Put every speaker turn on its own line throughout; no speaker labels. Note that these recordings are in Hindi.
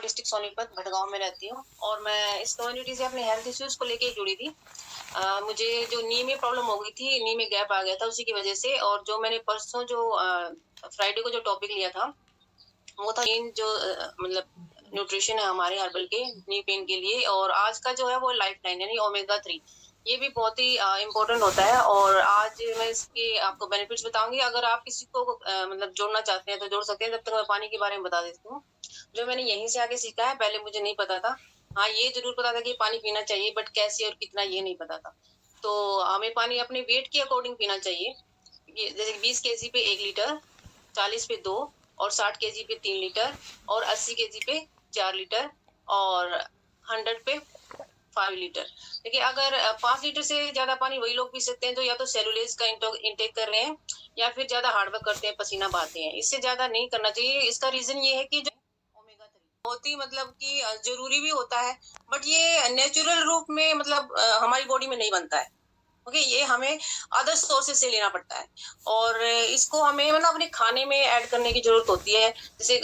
डिस्ट्रिक्ट सोनीपत भटगांव में रहती हूँ और मैं इस कम्युनिटी से अपने हेल्थ इश्यूज को लेके जुड़ी थी। मुझे जो नी में प्रॉब्लम हो गई थी, नी में गैप आ गया था उसी की वजह से। और जो मैंने परसों जो फ्राइडे को जो टॉपिक लिया था वो था नीम, जो मतलब न्यूट्रिशन है हमारे हर्बल के नी पेन के लिए। और आज का जो है वो लाइफ लाइन यानी ओमेगा 3, ये भी बहुत ही इम्पोर्टेंट होता है। और आज मैं इसके आपको बेनिफिट्स बताऊंगी। अगर आप किसी को मतलब जोड़ना चाहते हैं तो जोड़ सकते हैं। जब तक मैं पानी के बारे में बता देती हूँ जो मैंने यहीं से आके सीखा है, पहले मुझे नहीं पता था। हाँ, ये जरूर पता था कि पानी पीना चाहिए, बट कैसे और कितना ये नहीं पता था। तो हमें पानी अपने वेट के अकॉर्डिंग पीना चाहिए। जैसे 20 kg पे 1 लीटर, 40 पे 2, और 60 kg पे 3 लीटर, और 80 kg पे 4 लीटर, और 100 पे 5 लीटर। देखिए, अगर 5 लीटर से ज्यादा पानी वही लोग पी सकते हैं जो या तो सेलुलेज का इंटेक कर रहे हैं या फिर ज्यादा हार्डवर्क करते हैं, पसीना बहाते हैं। इससे ज्यादा नहीं करना चाहिए। इसका रीजन ये है कि जो ओमेगा 3 बहुत ही मतलब कि जरूरी भी होता है, बट ये नेचुरल रूप में मतलब हमारी बॉडी में नहीं बनता है। ओके, ये हमें अदर सोर्सेज से लेना पड़ता है। और इसको हमें मतलब अपने खाने में ऐड करने की जरूरत होती है। जैसे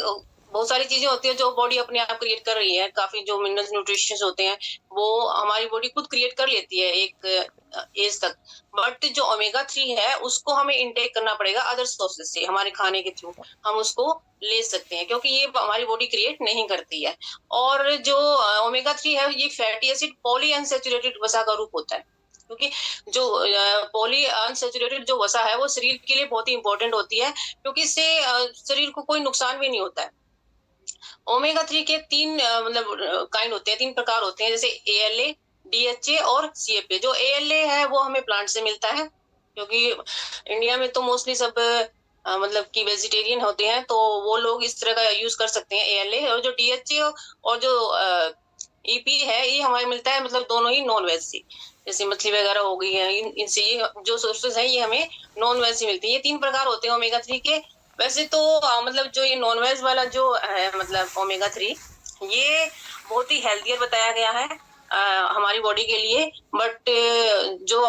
बहुत सारी चीजें होती है जो बॉडी अपने आप क्रिएट कर रही है। काफी जो मिनरल्स न्यूट्रिशन होते हैं वो हमारी बॉडी खुद क्रिएट कर लेती है एक एज तक। बट जो ओमेगा 3 है उसको हमें इंटेक करना पड़ेगा अदर सोर्सेज से, हमारे खाने के थ्रू हम उसको ले सकते हैं, क्योंकि ये हमारी बॉडी क्रिएट नहीं करती है। और जो ओमेगा 3 है ये फैटी एसिड पॉली अनसैचुरेटेड वसा का रूप होता है। क्योंकि जो पॉली अनसैचुरेटेड जो वसा है वो शरीर के लिए बहुत ही इंपॉर्टेंट होती है, क्योंकि इससे शरीर को कोई नुकसान भी नहीं होता है। ओमेगा 3 के 3 मतलब काइंड होते हैं, 3 प्रकार होते हैं, जैसे ALA, DHA और CFA। जो ALA है वो हमें प्लांट से मिलता है, क्योंकि इंडिया में तो मोस्टली सब मतलब कि वेजिटेरियन होते हैं, तो वो लोग इस तरह का यूज कर सकते हैं ALA। और जो DHA और जो EP है ये हमें मिलता है मतलब दोनों ही नॉन वेज से, जैसे मछली वगैरह हो गई है। इनसे ये जो सोर्सेज है ये हमें नॉन वेज से मिलती है। ये 3 प्रकार होते हैं ओमेगा 3 के। वैसे तो मतलब जो ये नॉन वेज वाला जो है मतलब ओमेगा 3, ये बहुत ही हेल्थियर बताया गया है हमारी बॉडी के लिए। बट जो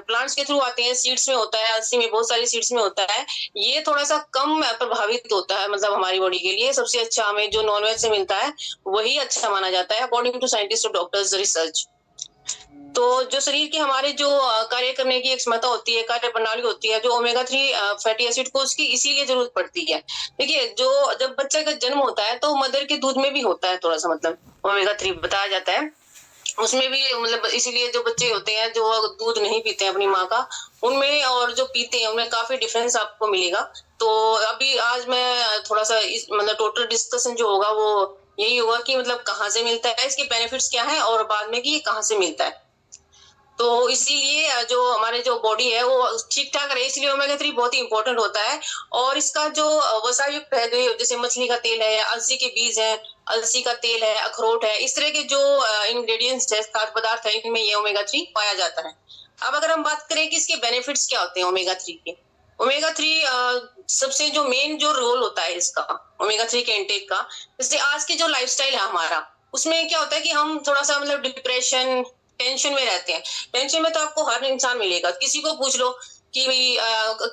प्लांट्स के थ्रू आते हैं, सीड्स में होता है, अलसी में, बहुत सारी सीड्स में होता है, ये थोड़ा सा कम प्रभावित होता है मतलब हमारी बॉडी के लिए। सबसे अच्छा हमें जो नॉन वेज से मिलता है वही अच्छा माना जाता है अकॉर्डिंग टू साइंटिस्ट और डॉक्टर्स रिसर्च। तो जो शरीर के हमारे जो कार्य करने की एक क्षमता होती है, कार्य प्रणाली होती है, जो ओमेगा 3 फैटी एसिड को उसकी इसीलिए जरूरत पड़ती है। देखिए, जो जब बच्चे का जन्म होता है तो मदर के दूध में भी होता है थोड़ा सा मतलब ओमेगा 3 बताया जाता है उसमें भी। मतलब इसीलिए जो बच्चे होते हैं जो दूध नहीं पीते हैं अपनी माँ का, उनमें और जो पीते हैं उनमें काफी डिफरेंस आपको मिलेगा। तो अभी आज मैं थोड़ा सा इस मतलब टोटल डिस्कशन जो होगा वो यही होगा कि मतलब कहाँ से मिलता है, इसके बेनिफिट्स क्या है, और बाद में कि ये कहाँ से मिलता है। तो इसीलिए जो हमारे जो बॉडी है वो ठीक ठाक रहे, इसलिए ओमेगा 3 बहुत ही इंपॉर्टेंट होता है। और इसका जो वसा युक्त है, जैसे मछली का तेल है, अलसी के बीज है, अलसी का तेल है, अखरोट है, इस तरह के जो इंग्रेडिएंट्स है, खाद्य पदार्थ है, इनमें ये ओमेगा 3 पाया जाता है। अब अगर हम बात करें कि इसके बेनिफिट्स क्या होते हैं ओमेगा 3 के। ओमेगा 3 सबसे जो मेन जो रोल होता है इसका ओमेगा 3 के इंटेक का, जैसे आज की जो लाइफस्टाइल है हमारा, उसमें क्या होता है कि हम थोड़ा सा मतलब डिप्रेशन, टेंशन में रहते हैं। टेंशन में तो आपको हर इंसान मिलेगा, किसी को पूछ लो कि भाई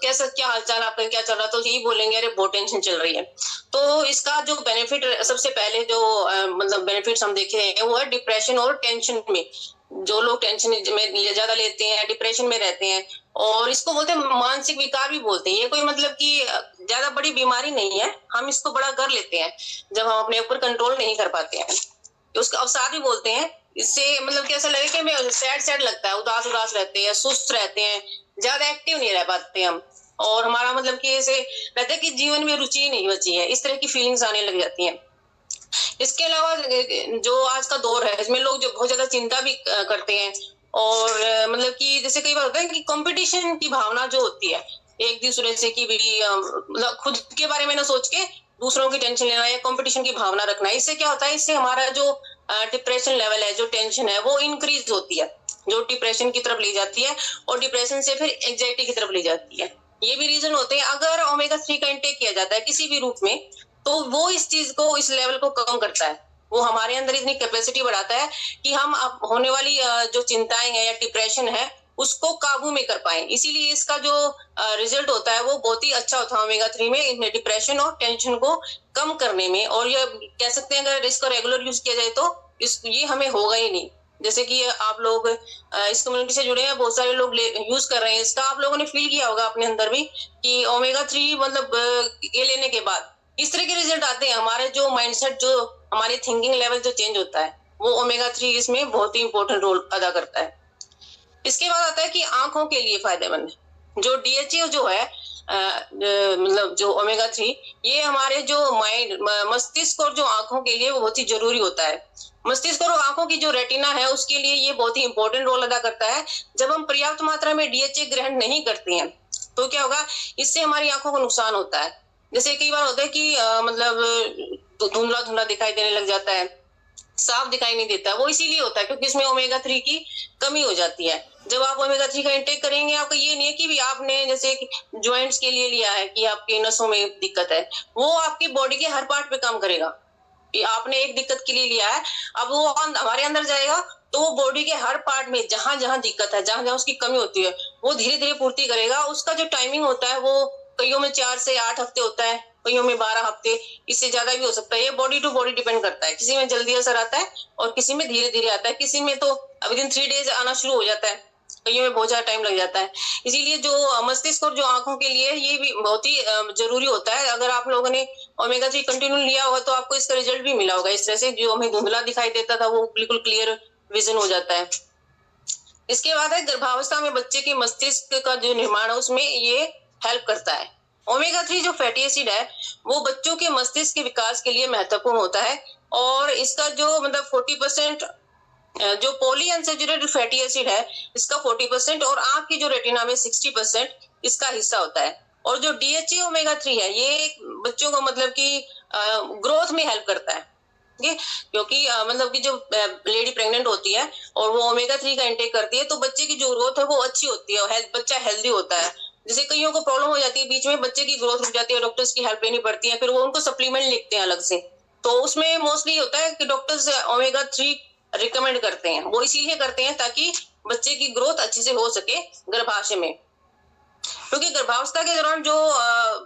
कैसा, क्या हालचाल आपका, क्या चल रहा, तो यही बोलेंगे अरे बहुत टेंशन चल रही है। तो इसका जो बेनिफिट सबसे पहले जो मतलब बेनिफिट्स हम देखे हैं वो है डिप्रेशन और टेंशन में। जो लोग टेंशन में ज्यादा लेते हैं, डिप्रेशन में रहते हैं, और इसको बोलते हैं मानसिक विकार भी बोलते हैं। ये कोई मतलब कि ज्यादा बड़ी बीमारी नहीं है, हम इसको बड़ा कर लेते हैं जब हम अपने ऊपर कंट्रोल नहीं कर पाते हैं। तो उसका अवसाद भी बोलते हैं। इससे मतलब कि ऐसा लगे कि हमें सैड सैड लगता है, उदास उदास रहते हैं, सुस्त रहते हैं, ज्यादा एक्टिव नहीं रह पाते हम, और हमारा मतलब कि ऐसे रहता है कि जीवन में रुचि नहीं बची है, इस तरह की फीलिंग्स आने लग जाती हैं। इसके अलावा जो आज का दौर है इसमें लोग जो बहुत ज्यादा चिंता भी करते हैं, और मतलब कि जैसे कई बार होता है कि कंपटीशन की भावना जो होती है एक दूसरे से, कि भाई मतलब खुद के बारे में ना सोच के दूसरों की टेंशन लेना या कंपटीशन की भावना रखना, इससे क्या होता है, इससे हमारा जो डिप्रेशन लेवल है, जो टेंशन है वो इंक्रीज होती है, जो डिप्रेशन की तरफ ले जाती है, और डिप्रेशन से फिर एंजाइटी की तरफ ले जाती है। ये भी रीजन होते हैं। अगर ओमेगा 3 का इंटेक किया जाता है किसी भी रूप में, तो वो इस चीज को, इस लेवल को कम करता है। वो हमारे अंदर इतनी कैपेसिटी बढ़ाता है कि हम अब होने वाली जो चिंताएं हैं या डिप्रेशन है उसको काबू में कर पाए। इसीलिए इसका जो रिजल्ट होता है वो बहुत ही अच्छा होता है ओमेगा 3 में डिप्रेशन और टेंशन को कम करने में। और ये कह सकते हैं अगर इसका रेगुलर यूज किया जाए तो ये हमें होगा ही नहीं। जैसे कि आप लोग इस कम्युनिटी से जुड़े हैं, बहुत सारे लोग यूज कर रहे हैं इसका, आप लोगों ने फील किया होगा अपने अंदर भी कि ओमेगा 3 मतलब ये लेने के बाद इस तरह के रिजल्ट आते हैं। हमारे जो माइंडसेट, जो हमारी थिंकिंग लेवल जो चेंज होता है, वो ओमेगा 3 इसमें बहुत ही इंपॉर्टेंट रोल अदा करता है। इसके बाद आता है कि आंखों के लिए फायदेमंद जो डीएचए जो है, मतलब जो ओमेगा 3, ये हमारे जो माइंड, मस्तिष्क और जो आंखों के लिए वो बहुत ही जरूरी होता है। मस्तिष्क और आंखों की जो रेटिना है उसके लिए ये बहुत ही इंपॉर्टेंट रोल अदा करता है। जब हम पर्याप्त मात्रा में डीएचए ग्रहण नहीं करते हैं तो क्या होगा, इससे हमारी आंखों को नुकसान होता है। जैसे कई बार होता है कि मतलब धुंधला धुंधला दिखाई देने लग जाता है, साफ दिखाई नहीं देता। वो इसीलिए होता है क्योंकि इसमें ओमेगा 3 की कमी हो जाती है। जब आप ओमेगा 3 का इंटेक करेंगे, आपका ये नहीं है कि भी आपने जैसे ज्वाइंट्स के लिए लिया है कि आपके नसों में दिक्कत है, वो आपकी बॉडी के हर पार्ट पे काम करेगा। कि आपने एक दिक्कत के लिए लिया है, अब वो हमारे अंदर जाएगा तो वो बॉडी के हर पार्ट में जहां जहां दिक्कत है, जहां जहां उसकी कमी होती है, वो धीरे धीरे पूर्ति करेगा। उसका जो टाइमिंग होता है वो कईयों में 4 से 8 हफ्ते होता है, कईयों में 12 हफ्ते, इससे ज्यादा भी हो सकता है। ये बॉडी टू बॉडी डिपेंड करता है, किसी में जल्दी असर आता है और किसी में धीरे धीरे आता है, किसी में तो विद इन 3 डेज आना शुरू हो जाता है, कईयों में बहुत ज्यादा टाइम लग जाता है। इसीलिए जो मस्तिष्क और जो आंखों के लिए ये भी बहुत ही जरूरी होता है। अगर आप लोगों ने ओमेगा 3 कंटिन्यू लिया होगा तो आपको इसका रिजल्ट भी मिला होगा। इस तरह से जो हमें धुंधला दिखाई देता था वो बिल्कुल क्लियर विजन हो जाता है। इसके बाद है गर्भावस्था में बच्चे के मस्तिष्क का जो निर्माण है उसमें ये हेल्प करता है। ओमेगा 3 जो फैटी एसिड है वो बच्चों के मस्तिष्क के विकास के लिए महत्वपूर्ण होता है। और इसका जो मतलब 40% जो पॉली अनसैचुरेटेड फैटी एसिड है इसका 40% और आंख की जो रेटिना में 60% इसका हिस्सा होता है। और जो डीएचए ओमेगा 3 है ये बच्चों को मतलब कि ग्रोथ में हेल्प करता है। क्योंकि मतलब कि जो लेडी प्रेग्नेंट होती है और वो ओमेगा 3 का इंटेक करती है तो बच्चे की जो ग्रोथ है वो अच्छी होती है और बच्चा हेल्दी होता है। जैसे कईयों को प्रॉब्लम हो जाती है, बीच में बच्चे की ग्रोथ रुक जाती है, डॉक्टर्स की हेल्प लेनी पड़ती है, फिर वो उनको सप्लीमेंट लिखते हैं अलग से। तो उसमें मोस्टली होता है कि डॉक्टर्स ओमेगा 3 रिकमेंड करते हैं। वो इसीलिए करते हैं ताकि बच्चे की ग्रोथ अच्छे से हो सके गर्भाशय में। क्योंकि गर्भावस्था के दौरान जो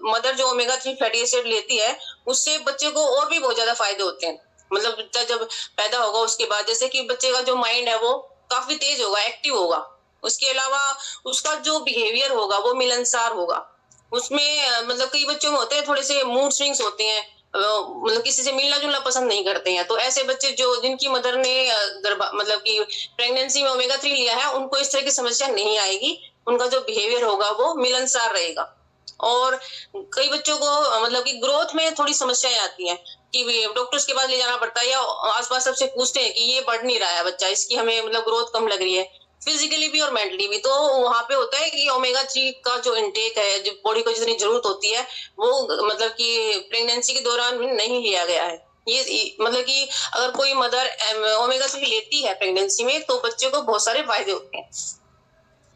मदर जो ओमेगा 3 फैटी एसिड लेती है उससे बच्चे को और भी बहुत ज्यादा फायदे होते हैं। मतलब बच्चा जब पैदा होगा उसके बाद जैसे कि बच्चे का जो माइंड है वो काफी तेज होगा, एक्टिव होगा। उसके अलावा उसका जो बिहेवियर होगा वो मिलनसार होगा। उसमें मतलब कई बच्चों में होते हैं थोड़े से मूड स्विंग्स होते हैं, मतलब किसी से मिलना जुलना पसंद नहीं करते हैं। तो ऐसे बच्चे जो जिनकी मदर ने मतलब कि प्रेगनेंसी में ओमेगा 3 लिया है उनको इस तरह की समस्या नहीं आएगी। उनका जो बिहेवियर होगा वो मिलनसार रहेगा। और कई बच्चों को मतलब कि ग्रोथ में थोड़ी समस्याएं आती हैं कि डॉक्टर्स के पास ले जाना पड़ता है या आसपास सबसे पूछते हैं कि ये बढ़ नहीं रहा है बच्चा, इसकी हमें मतलब ग्रोथ कम लग रही है, फिजिकली भी और मेंटली भी। तो वहां पे होता है कि ओमेगा 3 का जो इंटेक है, जो बॉडी को जितनी जरूरत होती है वो मतलब कि प्रेगनेंसी के दौरान नहीं लिया गया है। ये मतलब कि अगर कोई मदर ओमेगा 3 लेती है प्रेगनेंसी में तो बच्चे को बहुत सारे फायदे होते हैं।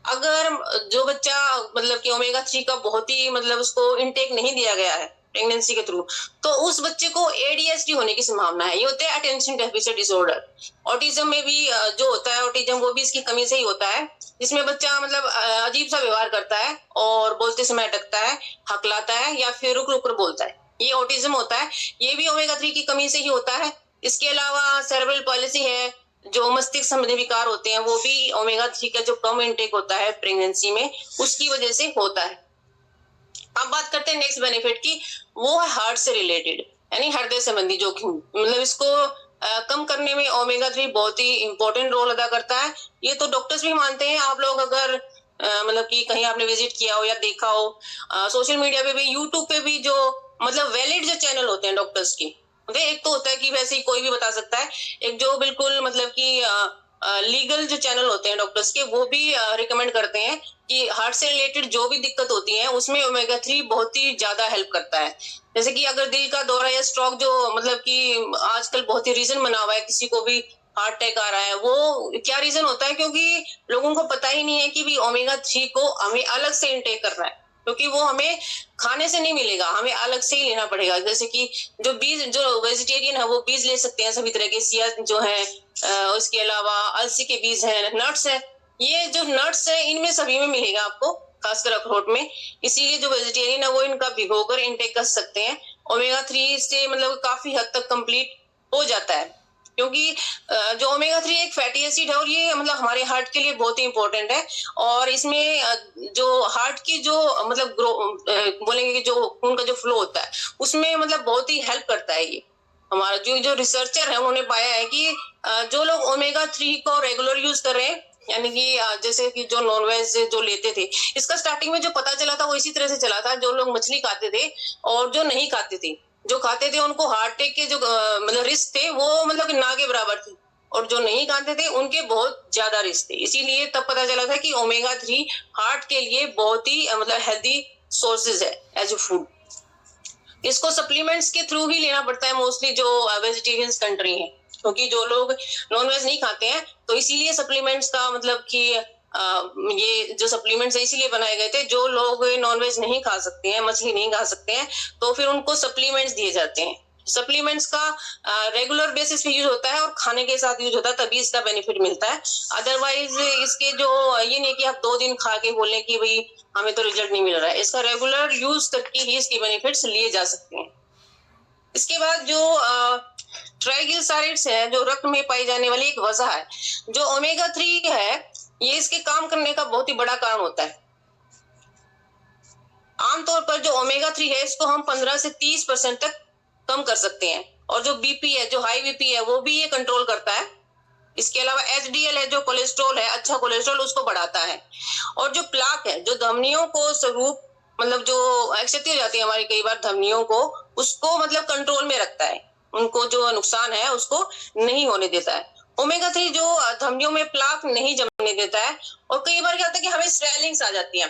अगर जो बच्चा मतलब कि ओमेगा 3 का बहुत ही मतलब उसको इंटेक नहीं दिया गया है प्रेगनेंसी के थ्रू, तो उस बच्चे को एडीएचडी होने की संभावना है। ये होता है अटेंशन डेफिसिट डिसऑर्डर। ऑटिज्म में भी जो होता है ऑटिज्म वो भी इसकी कमी से ही होता है, जिसमें बच्चा मतलब अजीब सा व्यवहार करता है और बोलते समय अटकता है, हकलाता है या फिर रुक रुक कर बोलता है। ये ऑटिज्म होता है, ये भी ओमेगा 3 की कमी से ही होता है। इसके अलावा सेरेब्रल पॉलिसी है, जो मस्तिष्क संबंधी विकार होते हैं वो भी ओमेगा 3 का जो कम इंटेक होता है प्रेगनेंसी में उसकी वजह से होता है। अब बात करते हैं नेक्स्ट बेनिफिट की, वो है हार्ट से रिलेटेड, यानी हृदय संबंधी जोखिम। मतलब इसको कम करने में ओमेगा 3 बहुत ही इंपॉर्टेंट रोल अदा करता है। ये तो डॉक्टर्स भी मानते हैं। आप लोग अगर मतलब कि कहीं आपने विजिट किया हो या देखा हो, सोशल मीडिया पे भी, यूट्यूब पे भी, जो मतलब वैलिड जो चैनल होते हैं डॉक्टर्स की, एक तो होता है कि वैसे ही कोई भी बता सकता है, एक जो बिल्कुल मतलब कि लीगल जो चैनल होते हैं डॉक्टर्स के वो भी रिकमेंड करते हैं कि हार्ट से रिलेटेड जो भी दिक्कत होती है उसमें ओमेगा 3 बहुत ही ज्यादा हेल्प करता है। जैसे कि अगर दिल का दौरा या स्ट्रोक जो मतलब कि आजकल बहुत ही रीजन बना हुआ है, किसी को भी हार्ट अटैक आ रहा है, वो क्या रीजन होता है? क्योंकि लोगों को पता ही नहीं है कि भी ओमेगा 3 को हमें अलग से इंटेक करना है, क्योंकि वो हमें खाने से नहीं मिलेगा, हमें अलग से ही लेना पड़ेगा। जैसे कि जो बीज, जो वेजिटेरियन है वो बीज ले सकते हैं सभी तरह के, सिया जो है, उसके अलावा अलसी के बीज है, नट्स है, ये जो नट्स है इनमें सभी में मिलेगा आपको, खासकर अखरोट में। इसीलिए जो वेजिटेरियन है वो इनका भिगोकर इनटेक कर सकते हैं। ओमेगा 3 से मतलब काफी हद तक कंप्लीट हो जाता है, क्योंकि जो ओमेगा 3 एक फैटी एसिड है और ये मतलब हमारे हार्ट के लिए बहुत ही इंपॉर्टेंट है। और इसमें जो हार्ट की जो मतलब बोलेंगे कि जो खून का जो फ्लो होता है उसमें मतलब बहुत ही हेल्प करता है ये। हमारा जो जो रिसर्चर है उन्होंने पाया है कि जो लोग ओमेगा 3 को रेगुलर यूज कर रहे हैं, यानी कि जैसे कि जो नॉनवेज जो लेते थे, इसका स्टार्टिंग में जो पता चला था वो इसी तरह से चला था, जो लोग मछली खाते थे और जो नहीं खाते थे, जो खाते थे उनको हार्ट अटैक के जो मतलब रिस्क थे वो मतलब कि ना के बराबर थे, और जो नहीं खाते थे उनके बहुत ज्यादा रिस्क थे। इसीलिए तब पता चला था कि ओमेगा 3 हार्ट के लिए बहुत ही मतलब हेल्दी सोर्सेज है एज ए फूड। इसको सप्लीमेंट्स के थ्रू ही लेना पड़ता है मोस्टली जो वेजिटेरियन कंट्री है, क्योंकि जो लोग नॉनवेज नहीं खाते हैं तो इसीलिए सप्लीमेंट्स का मतलब कि ये जो सप्लीमेंट्स है इसीलिए बनाए गए थे। जो लोग नॉनवेज नहीं खा सकते हैं, मछली नहीं खा सकते हैं, तो फिर उनको सप्लीमेंट्स दिए जाते हैं। सप्लीमेंट्स का रेगुलर बेसिस पे यूज होता है और खाने के साथ यूज होता है, तभी इसका बेनिफिट मिलता है। अदरवाइज इसके जो ये नहीं कि आप 2 दिन खा के बोलें कि भाई हमें तो रिजल्ट नहीं मिल रहा है, इसका रेगुलर यूज करके ही इसके बेनिफिट्स लिए जा सकते हैं। इसके बाद जो ट्राइग्लिसराइड्स है, जो रक्त में पाई जाने वाली एक वजह है, जो ओमेगा 3 है, ये इसके काम करने का बहुत ही बड़ा कारण होता है। आमतौर पर जो ओमेगा 3 है इसको हम 15 से 30% तक कम कर सकते हैं, और जो बीपी है, जो हाई बीपी है, वो भी ये कंट्रोल करता है। इसके अलावा एचडीएल है, जो कोलेस्ट्रॉल है, अच्छा कोलेस्ट्रॉल, उसको बढ़ाता है। और जो प्लाक है, जो धमनियों को स्वरूप मतलब जो क्षति हो जाती है हमारी कई बार धमनियों को, उसको मतलब कंट्रोल में रखता है, उनको जो नुकसान है उसको नहीं होने देता है। ओमेगा 3 जो धमनियों में प्लाक नहीं जमने देता है। और कई बार क्या होता है कि हमें स्वेलिंग्स आ जाती है,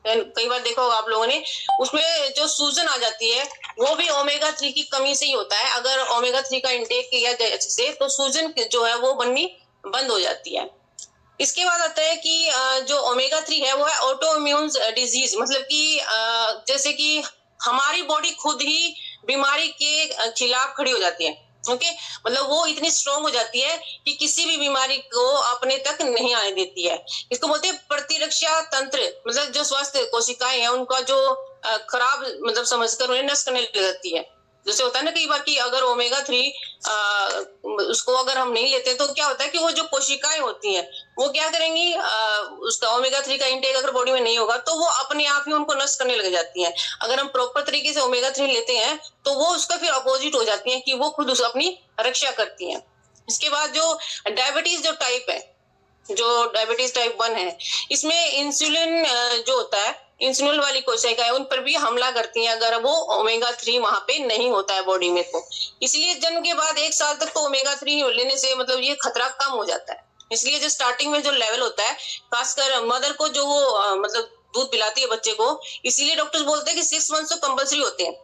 कई बार देखा होगा आप लोगों ने, उसमें जो सूजन आ जाती है वो भी ओमेगा 3 की कमी से ही होता है। अगर ओमेगा 3 का इंटेक किया जाए अच्छे से तो सूजन जो है वो बननी बंद हो जाती है। इसके बाद आता है कि जो ओमेगा 3 है वो है ऑटो इम्यून डिजीज, मतलब कि जैसे कि हमारी बॉडी खुद ही बीमारी के खिलाफ खड़ी हो जाती है। ओके, मतलब वो इतनी स्ट्रांग हो जाती है कि किसी भी बीमारी को अपने तक नहीं आने देती है। इसको बोलते हैं प्रतिरक्षा तंत्र, मतलब जो स्वास्थ्य कोशिकाएं हैं उनका जो खराब मतलब समझकर उन्हें नष्ट करने लग जाती है। जैसे होता है ना कई बार कि अगर ओमेगा 3 उसको अगर हम नहीं लेते तो क्या होता है कि वो जो कोशिकाएं होती हैं वो क्या करेंगी, उसका ओमेगा 3 का इंटेक अगर बॉडी में नहीं होगा तो वो अपने आप ही उनको नष्ट करने लग जाती हैं। अगर हम प्रॉपर तरीके से ओमेगा 3 लेते हैं तो वो उसका फिर अपोजिट हो जाती है कि वो खुद उस अपनी रक्षा करती हैं। इसके बाद जो डायबिटीज जो टाइप है, जो डायबिटीज टाइप 1 है, इसमें इंसुलिन जो होता है, इंसुलिन वाली कोशिकाएं उन पर भी हमला करती हैं अगर वो ओमेगा 3 वहां पे नहीं होता है बॉडी में तो। इसलिए जन्म के बाद 1 साल तक तो ओमेगा 3 लेने से मतलब ये खतरा कम हो जाता है। इसलिए जो स्टार्टिंग में जो लेवल होता है, खासकर मदर को जो वो मतलब दूध पिलाती है बच्चे को, इसीलिए डॉक्टर्स बोलते हैं कि 6 मंथ तो कंपल्सरी होते हैं,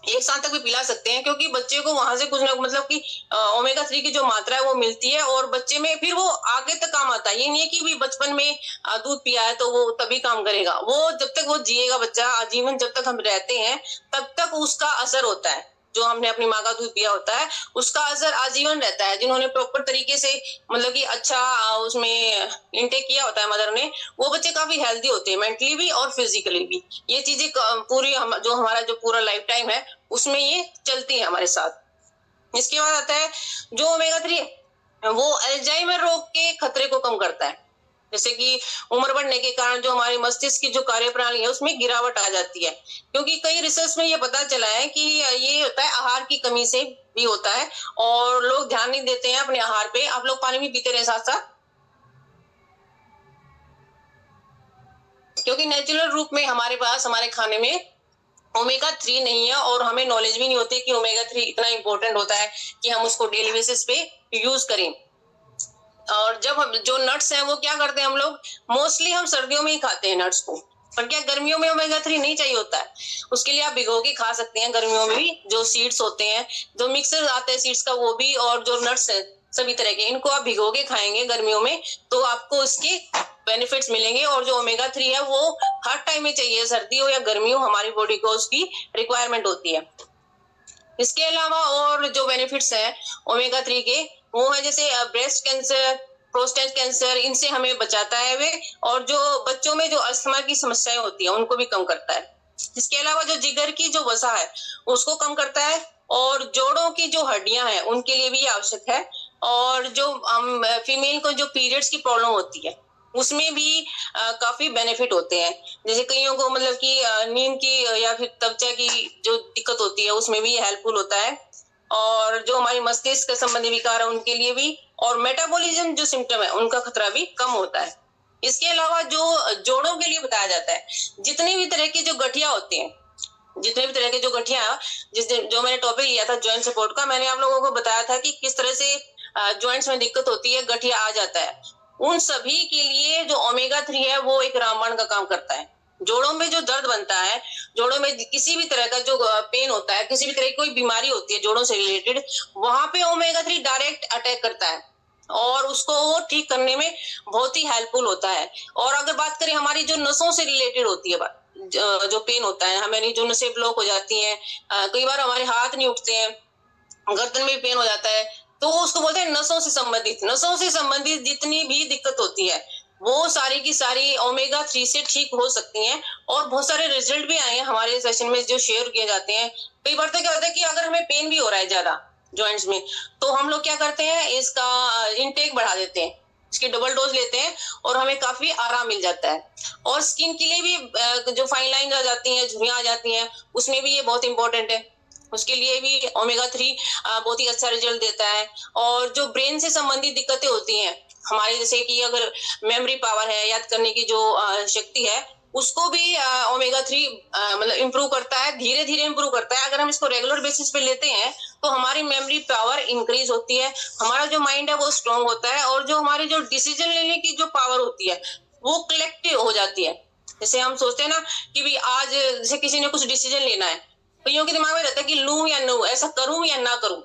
1 साल तक भी पिला सकते हैं, क्योंकि बच्चे को वहां से कुछ ना मतलब कि ओमेगा 3 की जो मात्रा है वो मिलती है और बच्चे में फिर वो आगे तक काम आता है। ये नहीं है कि भी बचपन में दूध पिया है तो वो तभी काम करेगा, वो जब तक वो जिएगा बच्चा आजीवन, जब तक हम रहते हैं तब तक उसका असर होता है। जो हमने अपनी माँ का दूध पिया होता है उसका असर आजीवन रहता है। जिन्होंने प्रॉपर तरीके से मतलब कि अच्छा उसमें इंटेक किया होता है मदर ने, वो बच्चे काफी हेल्दी होते हैं, मेंटली भी और फिजिकली भी। ये चीजें पूरी जो हमारा जो पूरा लाइफ टाइम है उसमें ये चलती है हमारे साथ। इसके बाद आता है जो ओमेगा 3 वो अल्जाइमर रोग के खतरे को कम करता है। जैसे कि उम्र बढ़ने के कारण जो हमारे मस्तिष्क की जो कार्यप्रणाली है उसमें गिरावट आ जाती है, क्योंकि कई रिसर्च में ये पता चला है कि ये होता है आहार की कमी से भी होता है, और लोग ध्यान नहीं देते हैं अपने आहार पे। आप लोग पानी भी पीते रहे साथ साथ, क्योंकि नेचुरल रूप में हमारे पास हमारे खाने में ओमेगा 3 नहीं है, और हमें नॉलेज भी नहीं होती कि ओमेगा 3 इतना इंपॉर्टेंट होता है कि हम उसको डेली बेसिस पे यूज करें। और जब हम जो नट्स हैं वो क्या करते हैं, हम लोग मोस्टली हम सर्दियों में ही खाते हैं नट्स को, पर क्या गर्मियों में ओमेगा 3 नहीं चाहिए होता है। उसके लिए आप भिगो के खा सकते हैं गर्मियों में भी। जो सीड्स होते हैं, जो मिक्सर आते हैं सीड्स का, वो भी, और जो नट्स है सभी तरह के, इनको आप भिगो के खाएंगे गर्मियों में तो आपको इसके बेनिफिट्स मिलेंगे। और जो ओमेगा 3 है वो हर टाइम में चाहिए, सर्दी हो या गर्मी हो, हमारी बॉडी को उसकी रिक्वायरमेंट होती है। इसके अलावा और जो बेनिफिट्स हैं ओमेगा 3 के, वो है जैसे ब्रेस्ट कैंसर, प्रोस्टेट कैंसर, इनसे हमें बचाता है वे, और जो बच्चों में जो अस्थमा की समस्याएं होती हैं उनको भी कम करता है। इसके अलावा जो जिगर की जो वसा है उसको कम करता है, और जोड़ों की जो हड्डियां हैं उनके लिए भी आवश्यक है। और जो फीमेल को जो पीरियड्स की प्रॉब्लम होती है उसमें भी काफी बेनिफिट होते हैं। जैसे कईयों को मतलब कि नींद की या फिर त्वचा की जो दिक्कत होती है उसमें भी हेल्पफुल होता है, और जो हमारी मस्तिष्क से संबंधी विकार है उनके लिए भी, और मेटाबॉलिज्म जो सिम्टम है उनका खतरा भी कम होता है। इसके अलावा जो जोड़ों के लिए बताया जाता है, जितनी भी तरह की जो गठिया होती हैं, जितने भी तरह के जो गठिया, जिस दिन जो मैंने टॉपिक लिया था जॉइंट सपोर्ट का, मैंने आप लोगों को बताया था कि किस तरह से जॉइंट्स में दिक्कत होती है, गठिया आ जाता है। उन सभी के लिए जो ओमेगा 3 है वो एक रामबाण का काम करता है। जोड़ों में जो दर्द बनता है, जोड़ों में किसी भी तरह का जो पेन होता है, किसी भी तरह की कोई बीमारी होती है जोड़ों से रिलेटेड, वहां पे ओमेगा 3 डायरेक्ट अटैक करता है और उसको वो ठीक करने में बहुत ही हेल्पफुल होता है। और अगर बात करें हमारी जो नसों से रिलेटेड होती है बात, जो पेन होता है, हमारी जो नसें ब्लॉक हो जाती हैं, कई बार हमारे हाथ नहीं उठते हैं, गर्दन में भी पेन हो जाता है, तो उसको बोलते हैं नसों से संबंधित। नसों से संबंधित जितनी भी दिक्कत होती है वो सारी की सारी ओमेगा 3 से ठीक हो सकती हैं, और बहुत सारे रिजल्ट भी आए हैं हमारे सेशन में जो शेयर किए जाते हैं। कई बार तो क्या होता है कि अगर हमें पेन भी हो रहा है ज्यादा जॉइंट्स में, तो हम लोग क्या करते हैं, इसका इनटेक बढ़ा देते हैं, इसकी डबल डोज लेते हैं और हमें काफी आराम मिल जाता है। और स्किन के लिए भी जो फाइन लाइन आ जाती हैं, झुर्रियां आ जाती हैं, उसमें भी ये बहुत इंपॉर्टेंट है। उसके लिए भी ओमेगा 3 बहुत ही अच्छा रिजल्ट देता है। और जो ब्रेन से संबंधित दिक्कतें होती हैं हमारे, जैसे कि अगर मेमोरी पावर है, याद करने की जो शक्ति है, उसको भी ओमेगा 3 मतलब इम्प्रूव करता है, धीरे धीरे इम्प्रूव करता है। अगर हम इसको रेगुलर बेसिस पे लेते हैं तो हमारी मेमोरी पावर इंक्रीज होती है, हमारा जो माइंड है वो स्ट्रांग होता है, और जो हमारी जो डिसीजन लेने की जो पावर होती है वो कलेक्टिव हो जाती है। जैसे हम सोचते हैं ना कि भी आज जैसे किसी ने कुछ डिसीजन लेना है, कईयों के दिमाग में रहता है कि लूं या नो, ऐसा करूं या ना करूं।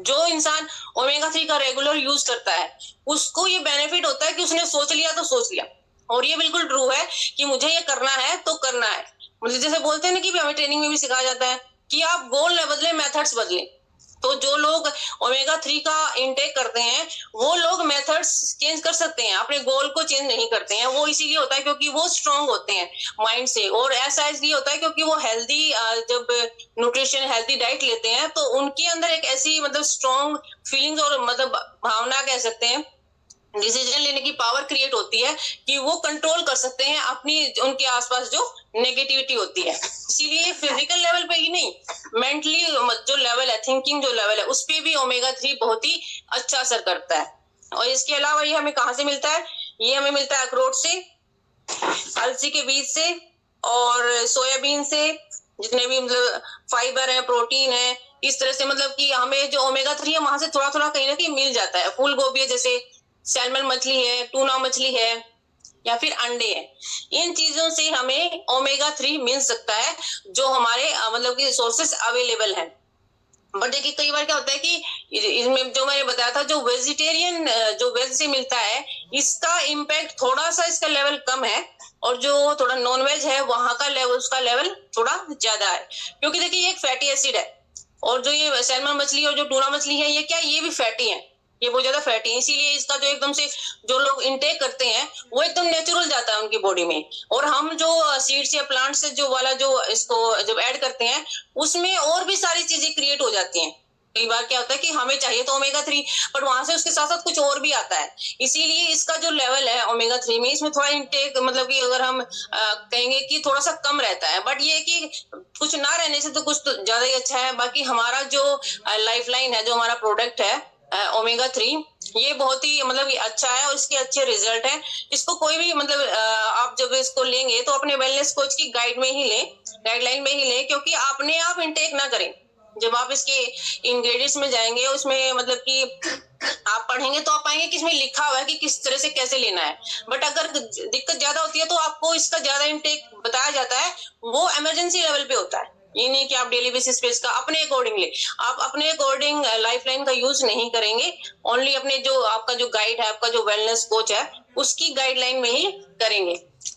जो इंसान ओमेगा 3 का रेगुलर यूज करता है उसको ये बेनिफिट होता है कि उसने सोच लिया तो सोच लिया, और ये बिल्कुल ट्रू है कि मुझे ये करना है तो करना है। मतलब जैसे बोलते हैं ना कि हमें ट्रेनिंग में भी सिखाया जाता है कि आप गोल न बदले, मेथड्स बदले। तो जो लोग ओमेगा 3 का इनटेक करते हैं वो लोग मेथड्स चेंज कर सकते हैं, अपने गोल को चेंज नहीं करते हैं। वो इसीलिए होता है क्योंकि वो स्ट्रांग होते हैं माइंड से, और ऐसा इसलिए होता है क्योंकि वो हेल्दी जब न्यूट्रिशन हेल्दी डाइट लेते हैं तो उनके अंदर एक ऐसी मतलब स्ट्रांग फीलिंग्स और मतलब भावना कह सकते हैं, डिसीजन लेने की पावर क्रिएट होती है कि वो कंट्रोल कर सकते हैं अपनी उनके आसपास जो नेगेटिविटी होती है। इसीलिए फिजिकल लेवल पे ही नहीं, मेंटली जो लेवल है, थिंकिंग जो लेवल है, उस पे भी ओमेगा 3 बहुत ही अच्छा असर करता है। और इसके अलावा ये हमें कहाँ से मिलता है, ये हमें मिलता है अखरोट से, अलसी के बीज से, और सोयाबीन से। जितने भी मतलब फाइबर है, प्रोटीन है, इस तरह से मतलब कि हमें जो ओमेगा 3 है वहां से थोड़ा थोड़ा कहीं ना कहीं मिल जाता है। फूल गोभी है, जैसे सैल्मन मछली है, टूना मछली है, या फिर अंडे हैं, इन चीजों से हमें ओमेगा 3 मिल सकता है जो हमारे मतलब कि सोर्सेस अवेलेबल है। बट देखिए कई बार क्या होता है कि इसमें जो मैंने बताया था, जो वेजिटेरियन जो वेज से मिलता है इसका इम्पैक्ट थोड़ा सा, इसका लेवल कम है, और जो थोड़ा नॉन वेज है वहां का लेवल, उसका लेवल थोड़ा ज्यादा है। क्योंकि देखिए ये एक फैटी एसिड है, और जो ये सैल्मन मछली और जो टूना मछली है ये क्या, ये भी फैटी है, ये बहुत ज्यादा फैटी है। इसीलिए इसका जो एकदम से जो लोग इंटेक करते हैं वो एकदम नेचुरल जाता है उनकी बॉडी में। और हम जो सीड्स या प्लांट से जो वाला जो इसको जब ऐड करते हैं उसमें और भी सारी चीजें क्रिएट हो जाती हैं। कई बार क्या होता है कि हमें चाहिए तो ओमेगा 3, बट वहां से उसके साथ साथ कुछ और भी आता है। इसीलिए इसका जो लेवल है ओमेगा 3 में, इसमें थोड़ा इंटेक मतलब कि अगर हम कहेंगे कि थोड़ा सा कम रहता है, बट ये कि कुछ ना रहने से तो कुछ तो ज्यादा ही अच्छा है। बाकी हमारा जो लाइफ लाइन है, जो हमारा प्रोडक्ट है ओमेगा 3, ये बहुत ही मतलब अच्छा है और इसके अच्छे रिजल्ट है। इसको कोई भी मतलब आप जब इसको लेंगे तो अपने वेलनेस कोच की गाइड में ही लें, गाइडलाइन में ही लें, क्योंकि अपने आप इंटेक ना करें। जब आप इसके इंग्रेडिएंट्स में जाएंगे उसमें मतलब कि आप पढ़ेंगे तो आप पाएंगे कि इसमें लिखा हुआ है कि किस तरह से कैसे लेना है। बट अगर दिक्कत ज्यादा होती है तो आपको इसका ज्यादा इंटेक बताया जाता है, वो इमरजेंसी लेवल पे होता है। ये नहीं कि आप डेली बेसिस पे इसका अपने अकॉर्डिंगली, आप अपने अकॉर्डिंग लाइफलाइन का यूज नहीं करेंगे, ओनली अपने जो आपका जो गाइड है, आपका जो वेलनेस कोच है उसकी गाइडलाइन में ही करेंगे।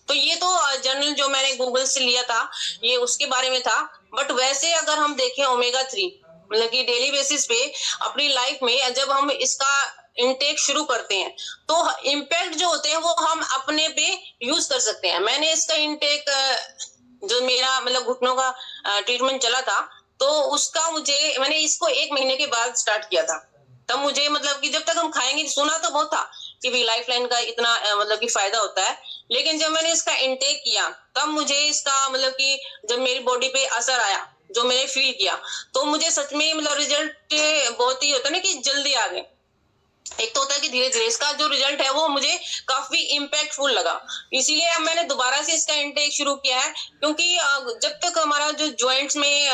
तो ये तो जनरल जो मैंने गूगल से लिया था ये उसके बारे में था। बट वैसे अगर हम देखें ओमेगा 3 मतलब कि डेली बेसिस पे अपनी लाइफ में जब हम इसका इनटेक शुरू करते हैं तो इम्पैक्ट जो होते हैं वो हम अपने पे यूज कर सकते हैं। मैंने इसका इनटेक जो मेरा मतलब घुटनों का ट्रीटमेंट चला था तो उसका मैंने इसको 1 महीने के बाद स्टार्ट किया था। तब मुझे मतलब कि जब तक हम खाएंगे, सुना तो बहुत था कि भी लाइफ लाइन का इतना मतलब कि फायदा होता है, लेकिन जब मैंने इसका इनटेक किया तब मुझे इसका मतलब कि जब मेरी बॉडी पे असर आया, जो मैंने फील किया, तो मुझे सच में मतलब रिजल्ट बहुत ही होता है ना कि जल्दी आ गए। एक तो होता है कि धीरे धीरे इसका जो रिजल्ट है वो मुझे काफी इम्पैक्टफुल लगा। इसीलिए अब मैंने दोबारा से इसका इनटेक शुरू किया है, क्योंकि जब तक हमारा जो जॉइंट्स में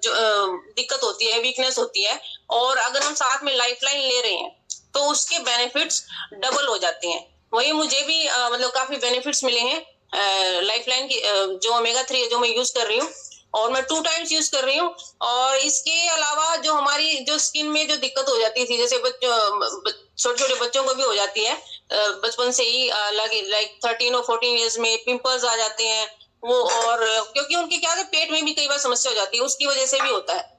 दिक्कत होती है, वीकनेस होती है, और अगर हम साथ में लाइफलाइन ले रहे हैं तो उसके बेनिफिट्स डबल हो जाते हैं। वही मुझे भी मतलब काफी बेनिफिट्स मिले हैं लाइफलाइन की, जो ओमेगा 3 है जो मैं यूज कर रही हूँ, और मैं 2 टाइम्स यूज कर रही हूँ। और इसके अलावा जो हमारी जो स्किन में जो दिक्कत हो जाती थी, जैसे छोटे छोटे बच्चों को भी हो जाती है बचपन से ही, लाइक 13 और 14 ईयर्स में पिंपल्स आ जाते हैं वो, और क्योंकि उनके क्या है पेट में भी कई बार समस्या हो जाती है, उसकी वजह से भी होता है।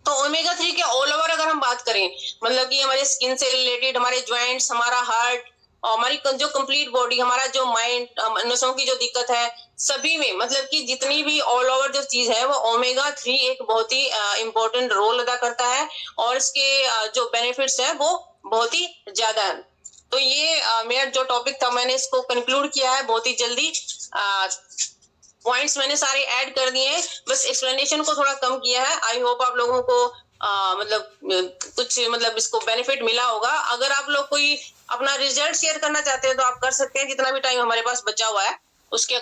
तो ओमेगा 3 के ऑल ओवर अगर हम बात करें, मतलब कि हमारे स्किन से रिलेटेड, हमारे ज्वाइंट्स, हमारा हार्ट, हमारी जो कंप्लीट बॉडी, हमारा जो माइंड, नसों की जो दिक्कत है, सभी में मतलब कि जितनी भी ऑल ओवर जो चीज है वो ओमेगा 3 एक बहुत ही इंपॉर्टेंट रोल अदा करता है, और इसके जो बेनिफिट्स है वो बहुत ही ज्यादा है। तो ये मेरा जो टॉपिक था मैंने इसको कंक्लूड किया है बहुत ही जल्दी। पॉइंट्स मैंने सारे ऐड कर दिए हैं, बस एक्सप्लेनेशन को थोड़ा कम किया है। आई होप आप लोगों को मतलब कुछ मतलब इसको बेनिफिट मिला होगा। अगर आप लोग कोई अपना रिजल्ट शेयर करना चाहते हैं तो आप कर सकते हैं, जितना भी टाइम हमारे पास बचा हुआ है उसके